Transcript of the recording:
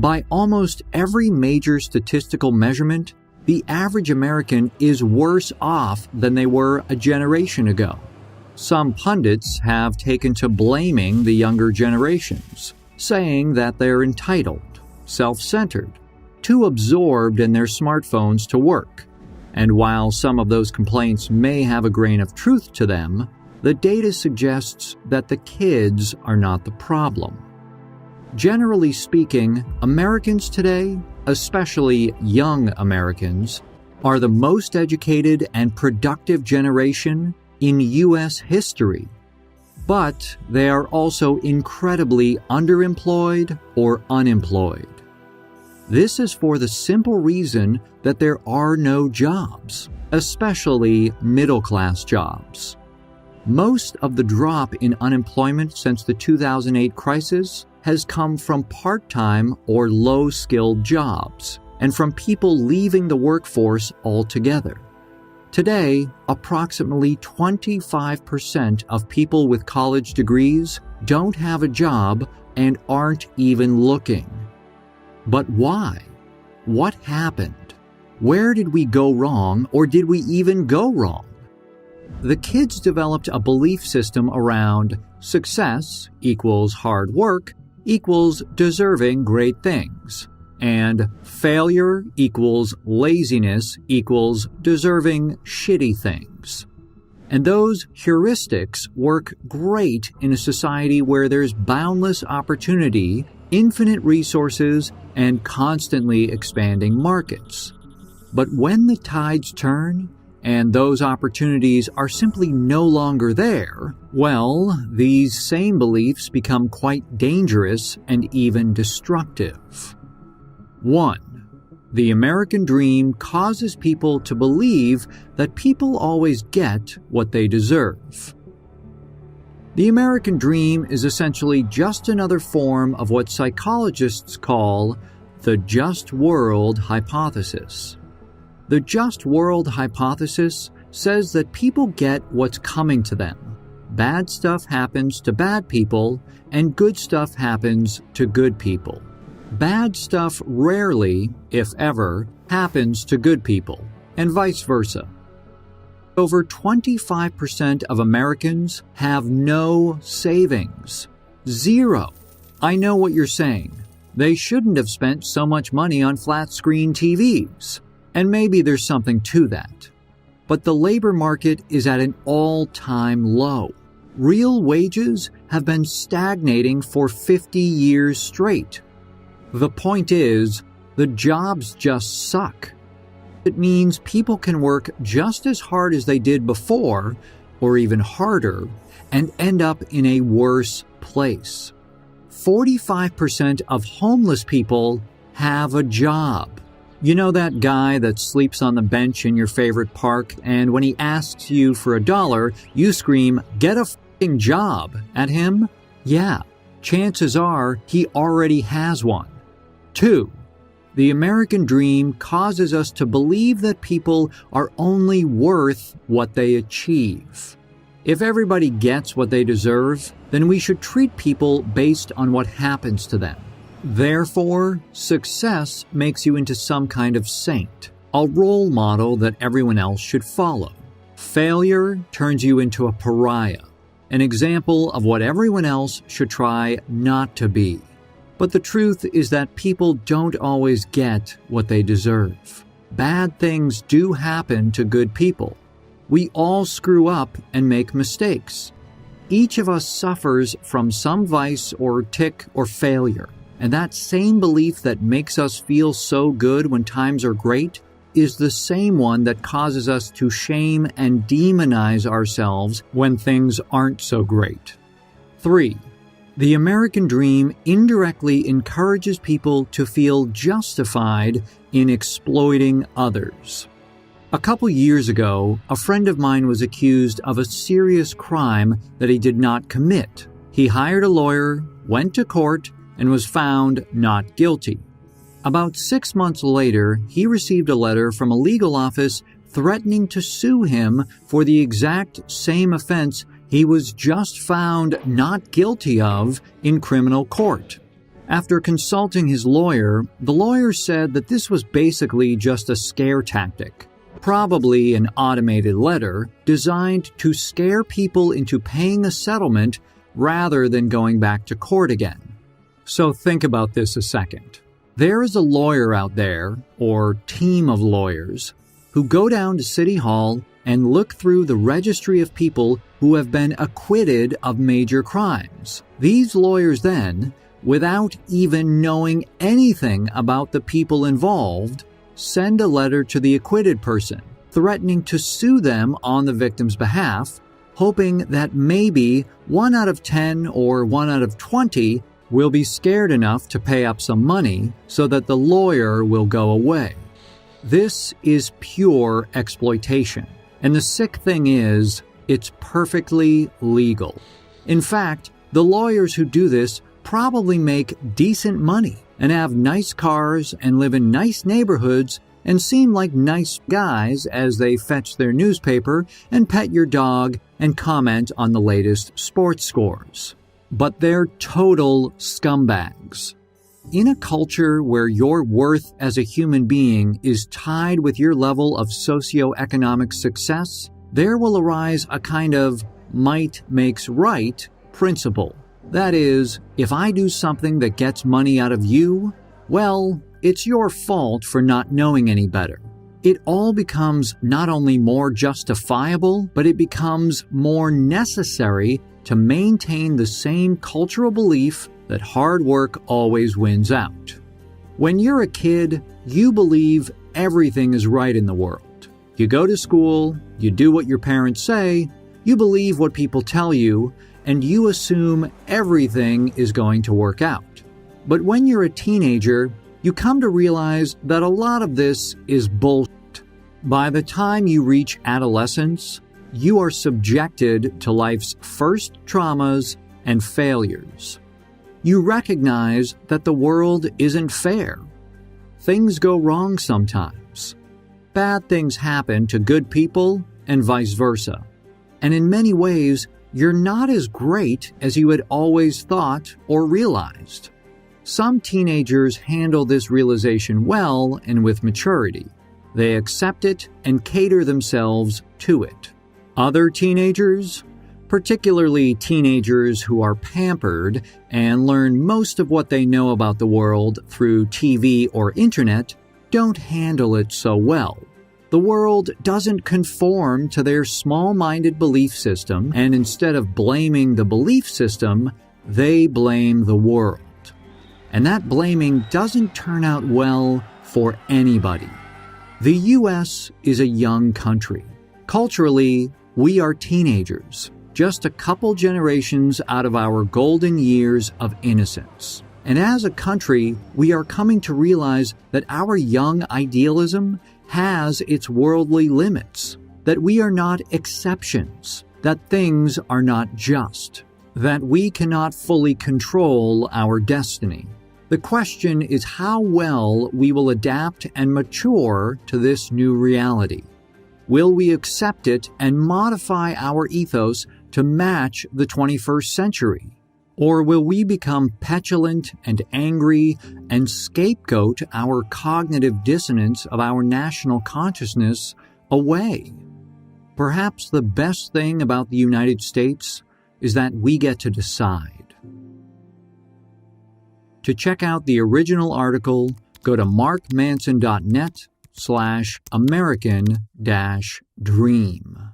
By almost every major statistical measurement, the average American is worse off than they were a generation ago. Some pundits have taken to blaming the younger generations, saying that they're entitled, self-centered, too absorbed in their smartphones to work. And while some of those complaints may have a grain of truth to them, the data suggests that the kids are not the problem. Generally speaking, Americans today, especially young Americans, are the most educated and productive generation in U.S. history. But they are also incredibly underemployed or unemployed. This is for the simple reason that there are no jobs, especially middle-class jobs. Most of the drop in unemployment since the 2008 crisis has come from part-time or low-skilled jobs, and from people leaving the workforce altogether. Today, approximately 25% of people with college degrees don't have a job and aren't even looking. But why? What happened? Where did we go wrong, or did we even go wrong? The kids developed a belief system around success equals hard work equals deserving great things, and failure equals laziness equals deserving shitty things. And those heuristics work great in a society where there's boundless opportunity, infinite resources, and constantly expanding markets. But when the tides turn, and those opportunities are simply no longer there, well, these same beliefs become quite dangerous and even destructive. 1. The American dream causes people to believe that people always get what they deserve. The American dream is essentially just another form of what psychologists call the just world hypothesis. The just world hypothesis says that people get what's coming to them. Bad stuff happens to bad people, and good stuff happens to good people. Bad stuff rarely, if ever, happens to good people, and vice versa. Over 25% of Americans have no savings. Zero. I know what you're saying. They shouldn't have spent so much money on flat-screen TVs. And maybe there's something to that. But the labor market is at an all-time low. Real wages have been stagnating for 50 years straight. The point is, the jobs just suck. It means people can work just as hard as they did before, or even harder, and end up in a worse place. 45% of homeless people have a job. You know that guy that sleeps on the bench in your favorite park, and when he asks you for $1, you scream, "Get a f***ing job," at him? Yeah, chances are he already has one. 2. The American dream causes us to believe that people are only worth what they achieve. If everybody gets what they deserve, then we should treat people based on what happens to them. Therefore, success makes you into some kind of saint, a role model that everyone else should follow. Failure turns you into a pariah, an example of what everyone else should try not to be. But the truth is that people don't always get what they deserve. Bad things do happen to good people. We all screw up and make mistakes. Each of us suffers from some vice or tic or failure. And that same belief that makes us feel so good when times are great is the same one that causes us to shame and demonize ourselves when things aren't so great. 3. The American dream indirectly encourages people to feel justified in exploiting others. A couple years ago, a friend of mine was accused of a serious crime that he did not commit. He hired a lawyer, went to court, and was found not guilty. About 6 months later, he received a letter from a legal office threatening to sue him for the exact same offense he was just found not guilty of in criminal court. After consulting his lawyer, the lawyer said that this was basically just a scare tactic, probably an automated letter designed to scare people into paying a settlement rather than going back to court again. So think about this a second. There is a lawyer out there, or team of lawyers, who go down to City Hall and look through the registry of people who have been acquitted of major crimes. These lawyers then, without even knowing anything about the people involved, send a letter to the acquitted person, threatening to sue them on the victim's behalf, hoping that maybe 1 out of 10 or 1 out of 20 will be scared enough to pay up some money so that the lawyer will go away. This is pure exploitation. And the sick thing is, it's perfectly legal. In fact, the lawyers who do this probably make decent money and have nice cars and live in nice neighborhoods and seem like nice guys as they fetch their newspaper and pet your dog and comment on the latest sports scores. But they're total scumbags. In a culture where your worth as a human being is tied with your level of socioeconomic success, there will arise a kind of might makes right principle. That is, if I do something that gets money out of you, well, it's your fault for not knowing any better. It all becomes not only more justifiable, but it becomes more necessary to maintain the same cultural belief that hard work always wins out. When you're a kid, you believe everything is right in the world. You go to school, you do what your parents say, you believe what people tell you, and you assume everything is going to work out. But when you're a teenager, you come to realize that a lot of this is bullshit. By the time you reach adolescence, you are subjected to life's first traumas and failures. You recognize that the world isn't fair. Things go wrong sometimes. Bad things happen to good people and vice versa. And in many ways, you're not as great as you had always thought or realized. Some teenagers handle this realization well and with maturity. They accept it and cater themselves to it. Other teenagers, particularly teenagers who are pampered and learn most of what they know about the world through TV or internet, don't handle it so well. The world doesn't conform to their small-minded belief system, and instead of blaming the belief system, they blame the world. And that blaming doesn't turn out well for anybody. The U.S. is a young country. Culturally, we are teenagers, just a couple generations out of our golden years of innocence. And as a country, we are coming to realize that our young idealism has its worldly limits, that we are not exceptions, that things are not just, that we cannot fully control our destiny. The question is how well we will adapt and mature to this new reality. Will we accept it and modify our ethos to match the 21st century? Or will we become petulant and angry and scapegoat our cognitive dissonance of our national consciousness away? Perhaps the best thing about the United States is that we get to decide. To check out the original article, go to markmanson.net/American-Dream.